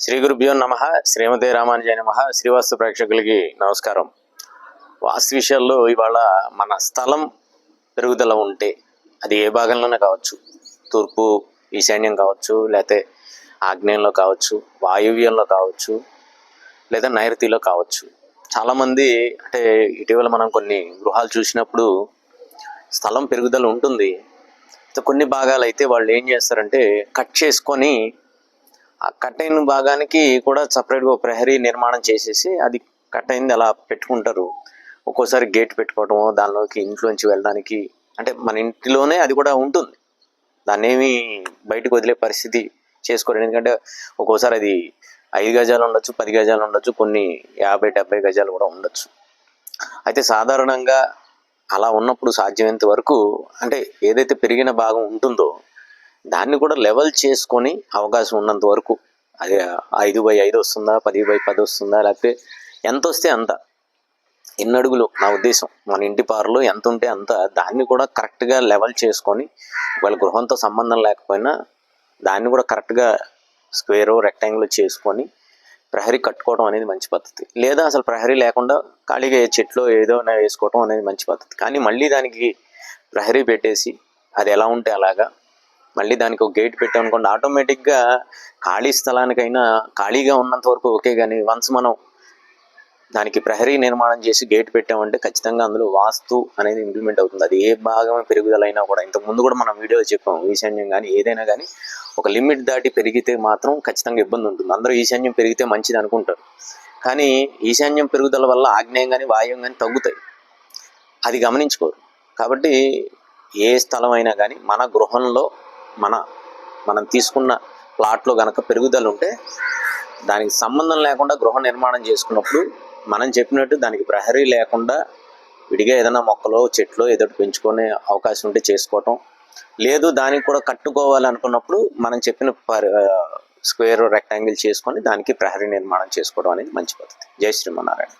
శ్రీ గురుభ్యో నమ. శ్రీమతే రామానుజాయ నమ. శ్రీవాస్తు ప్రేక్షకులకి నమస్కారం. వాస్తు విషయాల్లో ఇవాళ మన స్థలం పెరుగుదల ఉంటే అది ఏ భాగంలోనే కావచ్చు, తూర్పు ఈశాన్యం కావచ్చు, లేకపోతే ఆగ్నేయంలో కావచ్చు, వాయువ్యంలో కావచ్చు, లేదా నైరుతిలో కావచ్చు. చాలామంది అంటే ఇటీవల మనం కొన్ని గృహాలు చూసినప్పుడు స్థలం పెరుగుదల ఉంటుంది. కొన్ని భాగాలు అయితే వాళ్ళు ఏం చేస్తారంటే కట్ చేసుకొని ఆ కట్ అయిన భాగానికి కూడా సపరేట్గా ప్రహరీ నిర్మాణం చేసేసి అది కట్ అయింది అలా పెట్టుకుంటారు. ఒక్కోసారి గేట్ పెట్టుకోవటం, దానిలోకి ఇంట్లోంచి వెళ్ళడానికి, అంటే మన ఇంటిలోనే అది కూడా ఉంటుంది, దాన్ని ఏమి బయటకు వదిలే పరిస్థితి చేసుకోరు. ఎందుకంటే ఒక్కోసారి అది 5 గజాలు ఉండొచ్చు, 10 గజాలు ఉండొచ్చు, కొన్ని 50-70 గజాలు కూడా ఉండొచ్చు. అయితే సాధారణంగా అలా ఉన్నప్పుడు సాధ్యమైనంత వరకు అంటే ఏదైతే పెరిగిన భాగం ఉంటుందో దాన్ని కూడా లెవెల్ చేసుకొని అవకాశం ఉన్నంత వరకు, అది 5x5 వస్తుందా, 10x10 వస్తుందా, లేకపోతే ఎంత వస్తే అంత, ఎన్ని అడుగులు నా ఉద్దేశం, మన ఇంటి పారలో ఎంత ఉంటే అంత, దాన్ని కూడా కరెక్ట్గా లెవెల్ చేసుకొని, వాళ్ళ గృహంతో సంబంధం లేకపోయినా దాన్ని కూడా కరెక్ట్గా స్క్వేర్ రెక్టాంగిల్ చేసుకొని ప్రహరీ కట్టుకోవడం అనేది మంచి పద్ధతి. లేదా అసలు ప్రహరీ లేకుండా ఖాళీగా చెట్లు ఏదో వేసుకోవడం అనేది మంచి పద్ధతి. కానీ మళ్ళీ దానికి ప్రహరీ పెట్టేసి అది ఎలా ఉంటే అలాగా మళ్ళీ దానికి ఒక గేట్ పెట్టామనుకోండి, ఆటోమేటిక్గా ఖాళీ స్థలానికైనా ఖాళీగా ఉన్నంత వరకు ఓకే. కానీ వన్స్ మనం దానికి ప్రహరీ నిర్మాణం చేసి గేట్ పెట్టామంటే ఖచ్చితంగా అందులో వాస్తు అనేది ఇంప్లిమెంట్ అవుతుంది. అది ఏ భాగం పెరుగుదలైనా కూడా, ఇంతకుముందు కూడా మనం వీడియోలో చెప్పాము, ఈశాన్యం కానీ ఏదైనా కానీ ఒక లిమిట్ దాటి పెరిగితే మాత్రం ఖచ్చితంగా ఇబ్బంది ఉంటుంది. అందరూ ఈశాన్యం పెరిగితే మంచిది అనుకుంటారు, కానీ ఈశాన్యం పెరుగుదల వల్ల ఆగ్నేయం కానీ వాయువ్యం కానీ తగ్గుతాయి, అది గమనించుకోరు. కాబట్టి ఏ స్థలం అయినా కానీ మన గృహంలో మనం తీసుకున్న ప్లాట్లో కనుక పెరుగుదల ఉంటే దానికి సంబంధం లేకుండా గృహ నిర్మాణం చేసుకున్నప్పుడు మనం చెప్పినట్టు దానికి ప్రహరీ లేకుండా విడిగా ఏదైనా మొక్కలో చెట్లు ఏదో పెంచుకునే అవకాశం ఉంటే చేసుకోవటం, లేదు దానికి కూడా కట్టుకోవాలనుకున్నప్పుడు మనం చెప్పిన స్క్వేర్ రెక్టాంగిల్ చేసుకొని దానికి ప్రహరీ నిర్మాణం చేసుకోవడం అనేది మంచి పద్ధతి. జై శ్రీమన్నారాయణ.